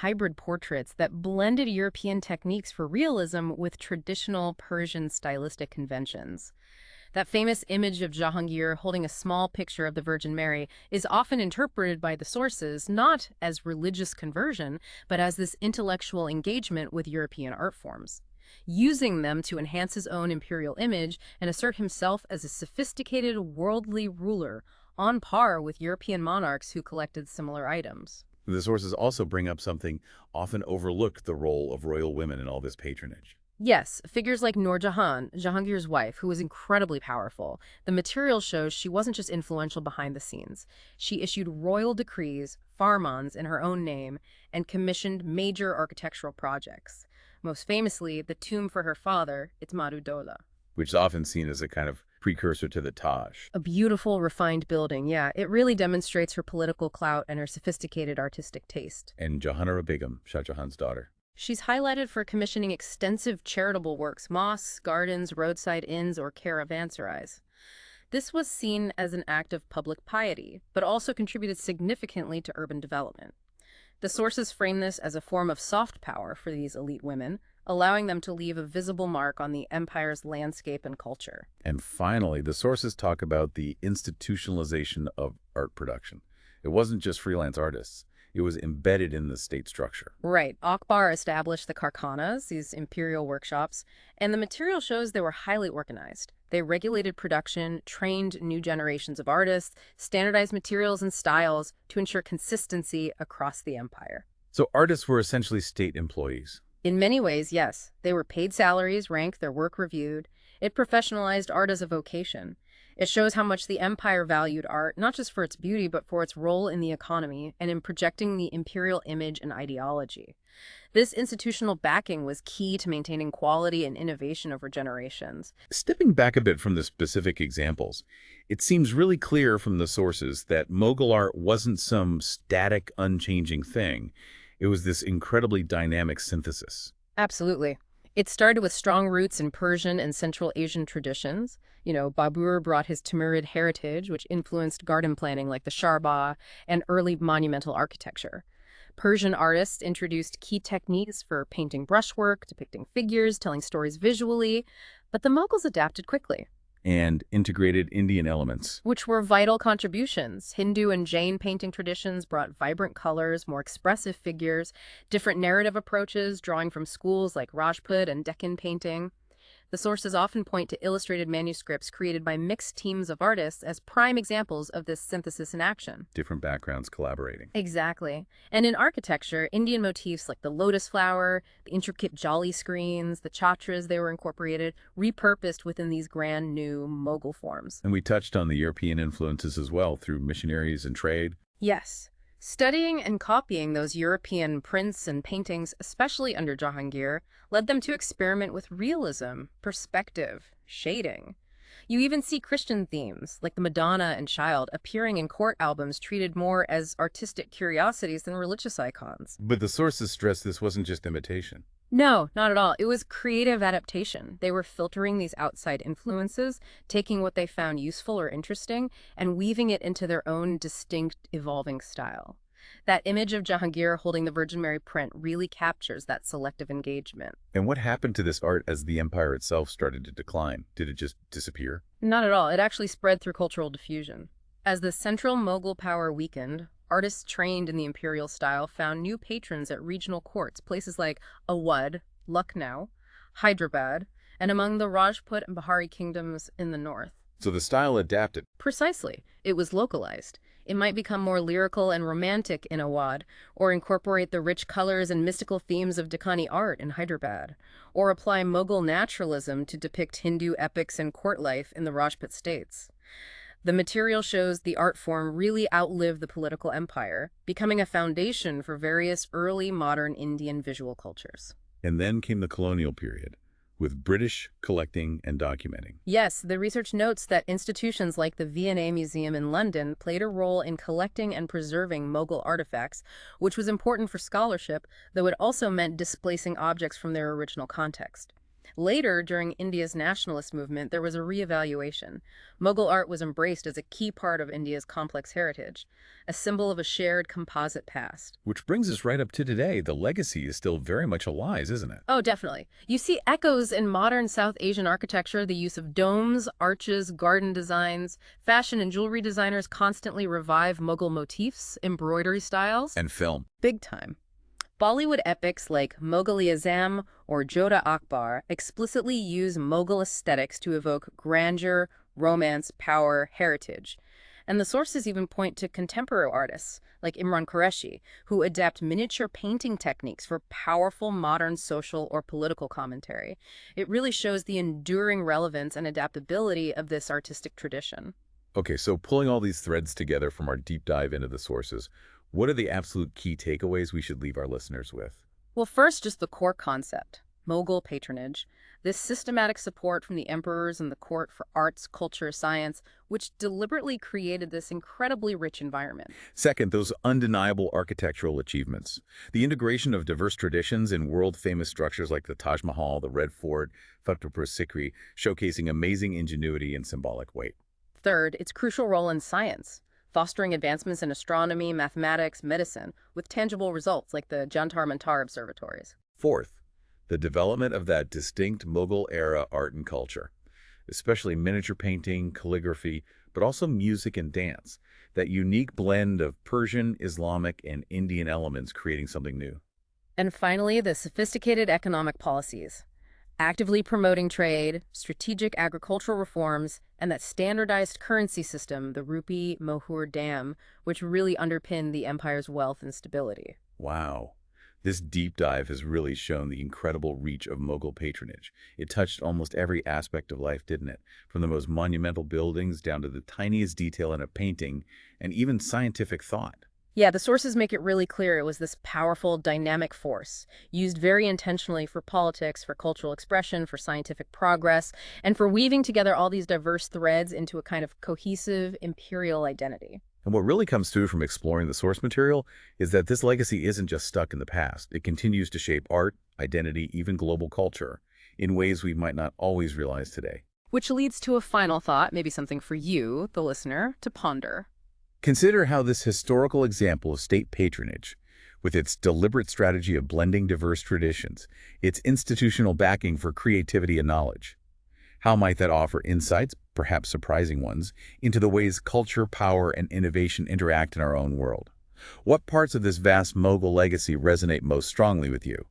hybrid portraits that blended European techniques for realism with traditional Persian stylistic conventions. That famous image of Jahangir holding a small picture of the Virgin Mary is often interpreted by the sources not as religious conversion, but as this intellectual engagement with European art forms, using them to enhance his own imperial image and assert himself as a sophisticated worldly ruler on par with European monarchs who collected similar items. The sources also bring up something often overlooked: the role of royal women in all this patronage. Yes, figures like Noor Jahan, Jahangir's wife, who was incredibly powerful. The material shows she wasn't just influential behind the scenes. She issued royal decrees, farmans in her own name, and commissioned major architectural projects. Most famously, the tomb for her father, Itmadu Dola. Which is often seen as a kind of precursor to the Taj. A beautiful, refined building, yeah. It really demonstrates her political clout and her sophisticated artistic taste. And Jahanara Begum, Shah Jahan's daughter. She's highlighted for commissioning extensive charitable works, mosques, gardens, roadside inns, or caravanserais. This was seen as an act of public piety, but also contributed significantly to urban development. The sources frame this as a form of soft power for these elite women, allowing them to leave a visible mark on the empire's landscape and culture. And finally, the sources talk about the institutionalization of art production. It wasn't just freelance artists. It was embedded in the state structure. Right. Akbar established the karkhanas, these imperial workshops, and the material shows they were highly organized. They regulated production, trained new generations of artists, standardized materials and styles to ensure consistency across the empire. So artists were essentially state employees. In many ways, yes. They were paid salaries, ranked, their work reviewed. It professionalized art as a vocation. It shows how much the empire valued art, not just for its beauty, but for its role in the economy and in projecting the imperial image and ideology. This institutional backing was key to maintaining quality and innovation over generations. Stepping back a bit from the specific examples, it seems really clear from the sources that Mughal art wasn't some static, unchanging thing. It was this incredibly dynamic synthesis. Absolutely. It started with strong roots in Persian and Central Asian traditions. Babur brought his Timurid heritage, which influenced garden planning like the Sharbagh and early monumental architecture. Persian artists introduced key techniques for painting brushwork, depicting figures, telling stories visually, but the Mughals adapted quickly. And integrated Indian elements. Which were vital contributions. Hindu and Jain painting traditions brought vibrant colors, more expressive figures, different narrative approaches, drawing from schools like Rajput and Deccan painting. The sources often point to illustrated manuscripts created by mixed teams of artists as prime examples of this synthesis in action. Different backgrounds collaborating. Exactly. And in architecture, Indian motifs like the lotus flower, the intricate jolly screens, the chatras they were incorporated, repurposed within these grand new Mughal forms. And we touched on the European influences as well through missionaries and trade. Yes. Studying and copying those European prints and paintings, especially under Jahangir, led them to experiment with realism, perspective, shading. You even see Christian themes, like the Madonna and Child, appearing in court albums treated more as artistic curiosities than religious icons. But the sources stress this wasn't just imitation. No, not at all. It was creative adaptation. They were filtering these outside influences, taking what they found useful or interesting, and weaving it into their own distinct, evolving style. That image of Jahangir holding the Virgin Mary print really captures that selective engagement. And what happened to this art as the empire itself started to decline? Did it just disappear? Not at all. It actually spread through cultural diffusion. As the central Mughal power weakened, artists trained in the imperial style found new patrons at regional courts, places like Awadh, Lucknow, Hyderabad, and among the Rajput and Bahari kingdoms in the north. So the style adapted. Precisely. It was localized. It might become more lyrical and romantic in Awadh, or incorporate the rich colors and mystical themes of Deccani art in Hyderabad, or apply Mughal naturalism to depict Hindu epics and court life in the Rajput states. The material shows the art form really outlived the political empire, becoming a foundation for various early modern Indian visual cultures. And then came the colonial period, with British collecting and documenting. Yes, the research notes that institutions like the V&A Museum in London played a role in collecting and preserving Mughal artifacts, which was important for scholarship, though it also meant displacing objects from their original context. Later, during India's nationalist movement, there was a reevaluation. Mughal art was embraced as a key part of India's complex heritage, a symbol of a shared composite past. Which brings us right up to today. The legacy is still very much alive, isn't it? Oh, definitely. You see echoes in modern South Asian architecture, the use of domes, arches, garden designs. Fashion and jewelry designers constantly revive Mughal motifs, embroidery styles. And film. Big time. Bollywood epics like Mughal-e-Azam or Jodha Akbar explicitly use Mughal aesthetics to evoke grandeur, romance, power, heritage. And the sources even point to contemporary artists like Imran Qureshi, who adapt miniature painting techniques for powerful modern social or political commentary. It really shows the enduring relevance and adaptability of this artistic tradition. Okay, so pulling all these threads together from our deep dive into the sources, what are the absolute key takeaways we should leave our listeners with? Well, first, just the core concept, Mughal patronage, this systematic support from the emperors and the court for arts, culture, science, which deliberately created this incredibly rich environment. Second, those undeniable architectural achievements. The integration of diverse traditions in world-famous structures like the Taj Mahal, the Red Fort, Fatehpur Sikri, showcasing amazing ingenuity and symbolic weight. Third, its crucial role in science, fostering advancements in astronomy, mathematics, medicine, with tangible results like the Jantar-Mantar observatories. Fourth, the development of that distinct Mughal-era art and culture, especially miniature painting, calligraphy, but also music and dance, that unique blend of Persian, Islamic, and Indian elements creating something new. And finally, the sophisticated economic policies, actively promoting trade, strategic agricultural reforms, and that standardized currency system, the rupee mohur dam, which really underpinned the empire's wealth and stability. Wow. This deep dive has really shown the incredible reach of Mughal patronage. It touched almost every aspect of life, didn't it? From the most monumental buildings down to the tiniest detail in a painting, and even scientific thought. Yeah, the sources make it really clear it was this powerful, dynamic force, used very intentionally for politics, for cultural expression, for scientific progress, and for weaving together all these diverse threads into a kind of cohesive imperial identity. And what really comes through from exploring the source material is that this legacy isn't just stuck in the past. It continues to shape art, identity, even global culture, in ways we might not always realize today. Which leads to a final thought, maybe something for you, the listener, to ponder. Consider how this historical example of state patronage, with its deliberate strategy of blending diverse traditions, its institutional backing for creativity and knowledge, how might that offer insights, perhaps surprising ones, into the ways culture, power, and innovation interact in our own world? What parts of this vast Mughal legacy resonate most strongly with you?